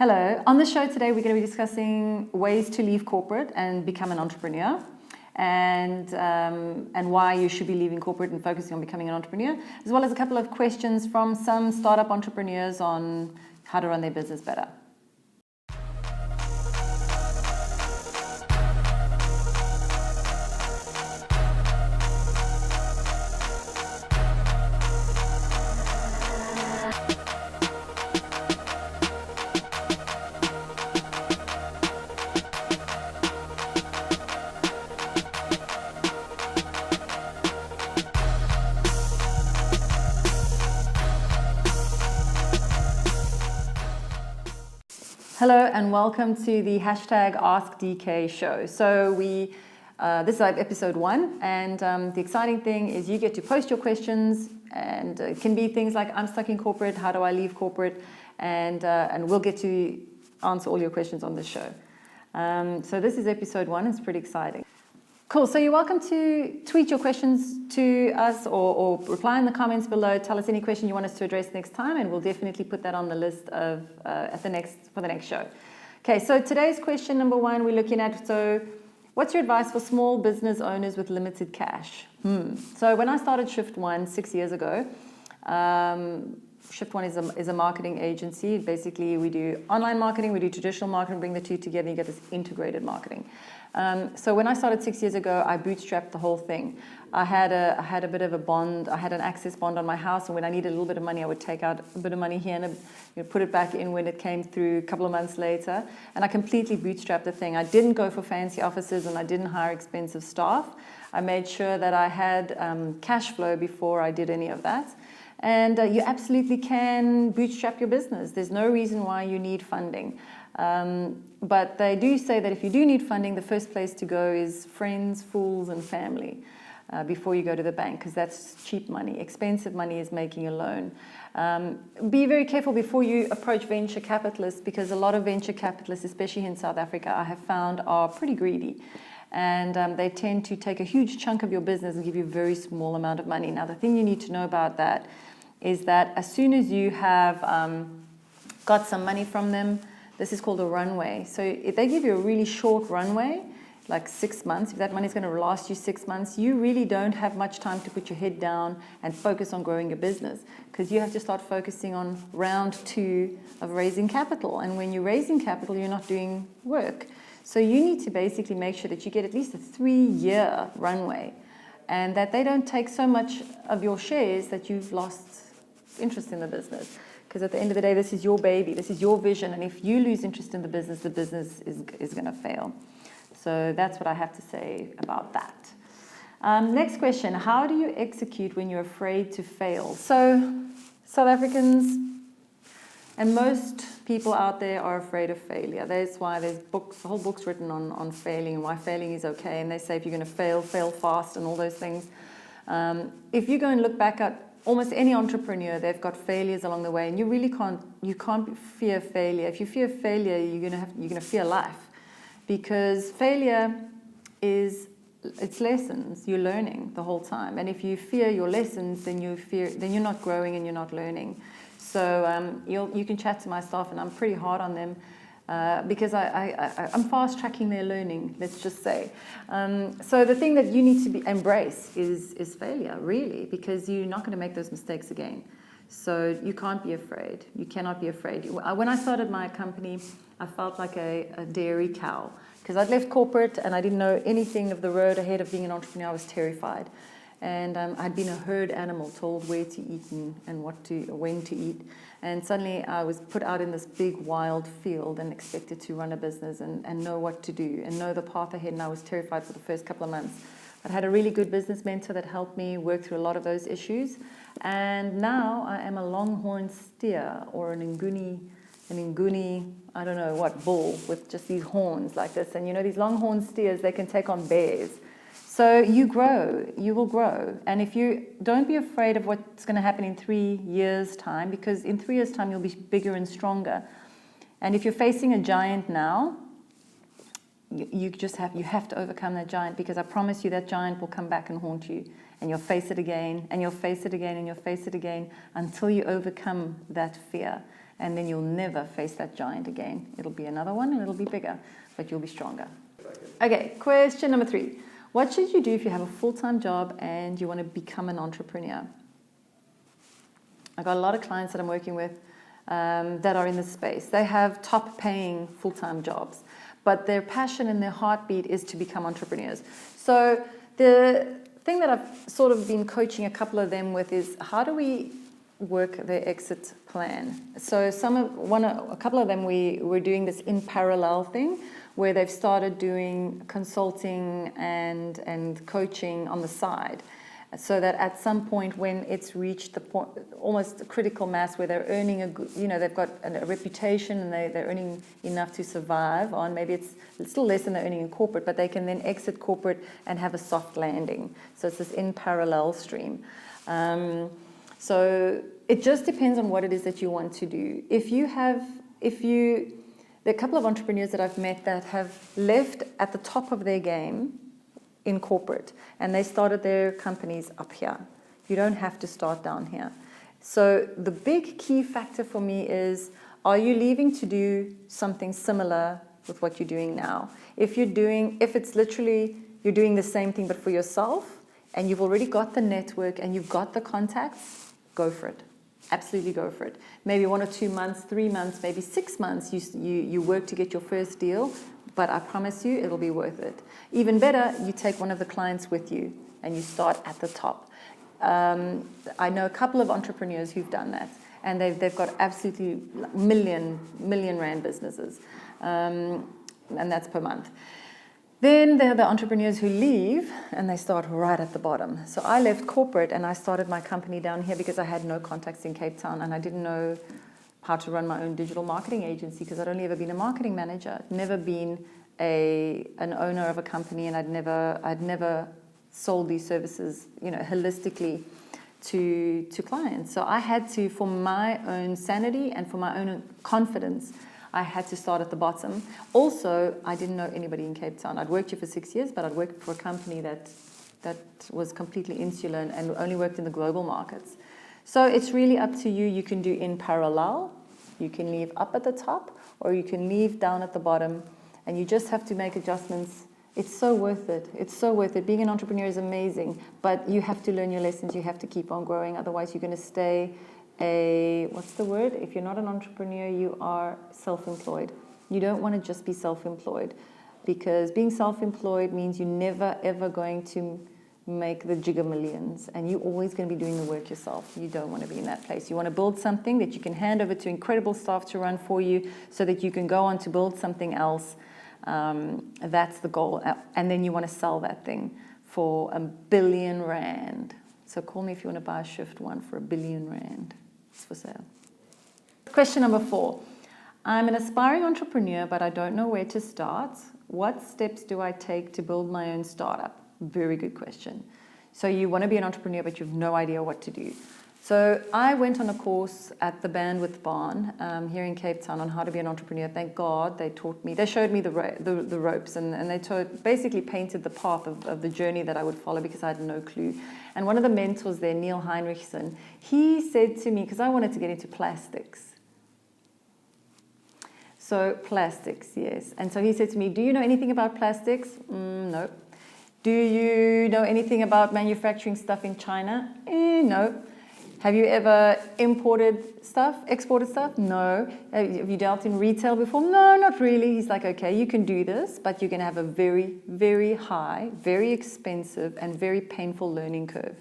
Hello. On the show today, we're going to be discussing ways to leave corporate and become an entrepreneur, and why you should be leaving corporate and focusing on becoming an entrepreneur, as well as a couple of questions from some startup entrepreneurs on how to run their business better. Hello and welcome to the #AskDK show. So this is episode 1, and the exciting thing is you get to post your questions, and it can be things like, I'm stuck in corporate, how do I leave corporate? And we'll get to answer all your questions on this show. So this is episode 1, it's pretty exciting. Cool, so you're welcome to tweet your questions to us or reply in the comments below. Tell us any question you want us to address next time, and we'll definitely put that on the list of for the next show. Okay, so today's question number 1 we're looking at, so what's your advice for small business owners with limited cash? So when I started Shift One 6 years ago, Shift One is a marketing agency. Basically, we do online marketing, we do traditional marketing, bring the two together, you get this integrated marketing. So when I started 6 years ago, I bootstrapped the whole thing. I had a bit of a bond. I had an access bond on my house, and when I needed a little bit of money, I would take out a bit of money here and put it back in when it came through a couple of months later. And I completely bootstrapped the thing. I didn't go for fancy offices, and I didn't hire expensive staff. I made sure that I had cash flow before I did any of that. And you absolutely can bootstrap your business. There's no reason why you need funding. But they do say that if you do need funding, the first place to go is friends, fools, and family before you go to the bank, because that's cheap money. Expensive money is making a loan. Be very careful before you approach venture capitalists, because a lot of venture capitalists, especially in South Africa, I have found are pretty greedy. And they tend to take a huge chunk of your business and give you a very small amount of money. Now, the thing you need to know about that is that as soon as you have got some money from them, this is called a runway. So if they give you a really short runway, like 6 months, if that money is going to last you 6 months, you really don't have much time to put your head down and focus on growing your business, because you have to start focusing on round 2 of raising capital. And when you're raising capital, you're not doing work. So you need to basically make sure that you get at least a 3-year runway, and that they don't take so much of your shares that you've lost interest in the business. Because at the end of the day, this is your baby, this is your vision, and if you lose interest in the business is going to fail. So that's what I have to say about that. Next question, how do you execute when you're afraid to fail? So South Africans and most people out there are afraid of failure. That's why there's whole books written on failing and why failing is okay. And they say if you're going to fail fast and all those things. If you go and look back at almost any entrepreneur, they've got failures along the way, and you really can't fear failure. If you fear failure, you're gonna fear life, because failure it's lessons. You're learning the whole time, and if you fear your lessons, then you're not growing and you're not learning. So you can chat to my staff, and I'm pretty hard on them. Because I'm fast tracking their learning, let's just say. So the thing that you need to embrace is failure, really, because you're not going to make those mistakes again. So you can't be afraid. You cannot be afraid. When I started my company, I felt like a dairy cow, because I'd left corporate and I didn't know anything of the road ahead of being an entrepreneur. I was terrified. And I'd been a herd animal, told where to eat and when to eat. And suddenly I was put out in this big wild field and expected to run a business and know what to do and know the path ahead. And I was terrified for the first couple of months. I had a really good business mentor that helped me work through a lot of those issues. And now I am a longhorn steer, or an Nguni, I don't know what, bull with just these horns like this. And these longhorn steers, they can take on bears. So you will grow. And if you don't be afraid of what's going to happen in 3 years' time, because in 3 years' time you'll be bigger and stronger. And if you're facing a giant now, you have to overcome that giant, because I promise you that giant will come back and haunt you. And you'll face it again, and you'll face it again, and you'll face it again until you overcome that fear. and then you'll never face that giant again. It'll be another one and it'll be bigger, but you'll be stronger. Okay, question number 3. What should you do if you have a full-time job and you want to become an entrepreneur? I've got a lot of clients that I'm working with that are in this space. They have top-paying full-time jobs, but their passion and their heartbeat is to become entrepreneurs. So the thing that I've sort of been coaching a couple of them with is, how do we work their exit plan? So a couple of them, we're doing this in parallel thing, where they've started doing consulting and coaching on the side, so that at some point when it's reached the point, almost a critical mass, where they're earning they've got a reputation and they're earning enough to survive on, maybe it's still less than they're earning in corporate, but they can then exit corporate and have a soft landing. So it's this in parallel stream. So it just depends on what it is that you want to do. There are a couple of entrepreneurs that I've met that have left at the top of their game in corporate, and they started their companies up here. You don't have to start down here. So the big key factor for me is, are you leaving to do something similar with what you're doing now? If it's literally you're doing the same thing but for yourself, and you've already got the network and you've got the contacts, go for it. Absolutely go for it. Maybe 1 or 2 months, 3 months, maybe 6 months, you work to get your first deal, but I promise you it'll be worth it. Even better, you take one of the clients with you and you start at the top. I know a couple of entrepreneurs who've done that, and they've got absolutely million rand businesses, and that's per month. Then there are the entrepreneurs who leave and they start right at the bottom. So I left corporate and I started my company down here because I had no contacts in Cape Town, and I didn't know how to run my own digital marketing agency because I'd only ever been a marketing manager. I'd never been an owner of a company, and I'd never sold these services, holistically to clients. So I had to, for my own sanity and for my own confidence, I had to start at the bottom. Also, I didn't know anybody in Cape Town. I'd worked here for 6 years, but I'd worked for a company that was completely insular and only worked in the global markets. So it's really up to you. You can do in parallel. You can leave up at the top, or you can leave down at the bottom, and you just have to make adjustments. It's so worth it. It's so worth it. Being an entrepreneur is amazing, but you have to learn your lessons. You have to keep on growing. Otherwise, you're going to stay what's the word? If you're not an entrepreneur, you are self-employed. You don't want to just be self-employed, because being self-employed means you're never, ever going to make the jigger millions, and you're always going to be doing the work yourself. You don't want to be in that place. You want to build something that you can hand over to incredible staff to run for you, so that you can go on to build something else. That's the goal. And then you want to sell that thing for R1 billion. So call me if you want to buy a Shift one for R1 billion. It's for sale. Question number 4. I'm an aspiring entrepreneur, but I don't know where to start. What steps do I take to build my own startup? Very good question. So you want to be an entrepreneur, but you have no idea what to do. So I went on a course at the Bandwidth Barn here in Cape Town on how to be an entrepreneur. Thank God they taught me. They showed me the ropes, and they basically painted the path of the journey that I would follow, because I had no clue. And one of the mentors there, Neil Heinrichsen, he said to me, because I wanted to get into plastics. So plastics, yes. And so he said to me, do you know anything about plastics? No. Do you know anything about manufacturing stuff in China? No. Have you ever exported stuff? No. Have you dealt in retail before? No, not really. He's like, okay, you can do this, but you're going to have a very, very high, very expensive, and very painful learning curve.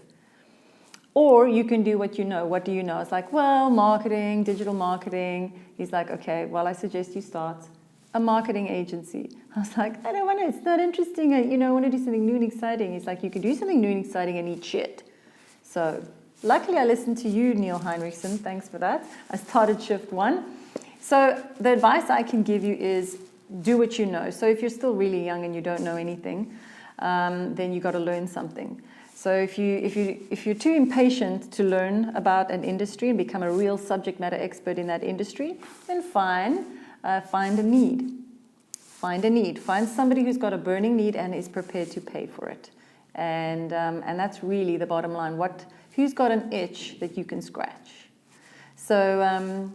Or you can do what you know. What do you know? It's like, well, marketing, digital marketing. He's like, okay, well, I suggest you start a marketing agency. I was like, I don't want to. It's not interesting. I want to do something new and exciting. He's like, you can do something new and exciting and eat shit. So luckily, I listened to you, Neil Heinrichsen. Thanks for that. I started Shift One. So the advice I can give you is do what you know. So if you're still really young and you don't know anything, then you got to learn something. So if you're too impatient to learn about an industry and become a real subject matter expert in that industry, then find a need. Find a need. Find somebody who's got a burning need and is prepared to pay for it. And that's really the bottom line. Who's got an itch that you can scratch? So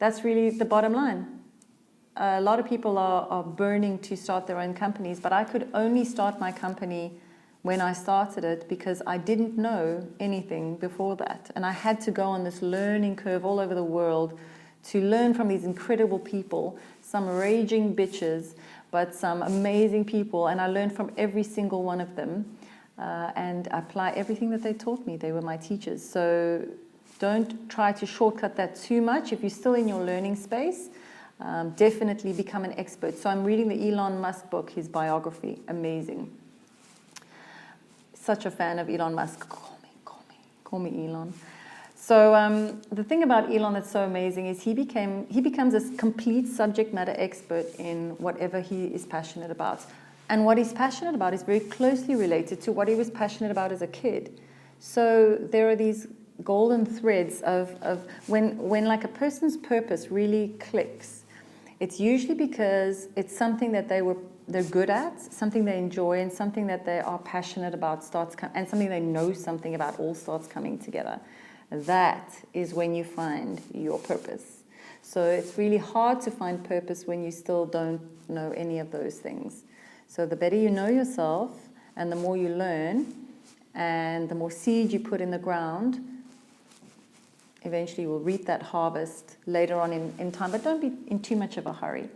that's really the bottom line. A lot of people are burning to start their own companies, but I could only start my company when I started it because I didn't know anything before that. And I had to go on this learning curve all over the world to learn from these incredible people, some raging bitches, but some amazing people. And I learned from every single one of them and apply everything that they taught me. They were my teachers. So don't try to shortcut that too much. If you're still in your learning space, definitely become an expert. So I'm reading the Elon Musk book, his biography. Amazing. Such a fan of Elon Musk. Call me Elon. So the thing about Elon that's so amazing is he becomes a complete subject matter expert in whatever he is passionate about. And what he's passionate about is very closely related to what he was passionate about as a kid. So there are these golden threads of when like a person's purpose really clicks. It's usually because it's something that they're good at, something they enjoy, and something that they are passionate about and something they know something about all starts coming together. That is when you find your purpose. So it's really hard to find purpose when you still don't know any of those things. So the better you know yourself, and the more you learn, and the more seed you put in the ground, eventually you will reap that harvest later on in time, but don't be in too much of a hurry.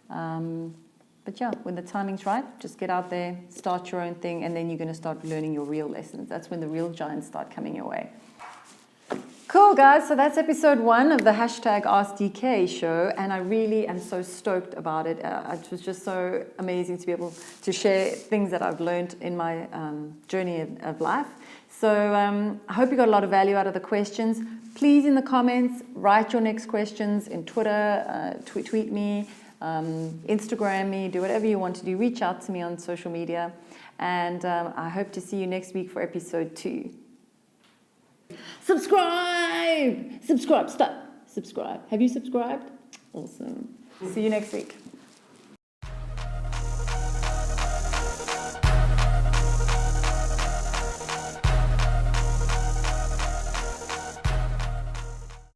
But yeah, when the timing's right, just get out there, start your own thing, and then you're going to start learning your real lessons. That's when the real giants start coming your way. Cool, guys. So that's episode 1 of the #AskDK show, and I really am so stoked about it. It was just so amazing to be able to share things that I've learned in my journey of life. So I hope you got a lot of value out of the questions. Please, in the comments, write your next questions in Twitter, tweet me, Instagram me, do whatever you want to do. Reach out to me on social media. And I hope to see you next week for episode 2. Subscribe! Subscribe. Have you subscribed? Awesome. See you next week.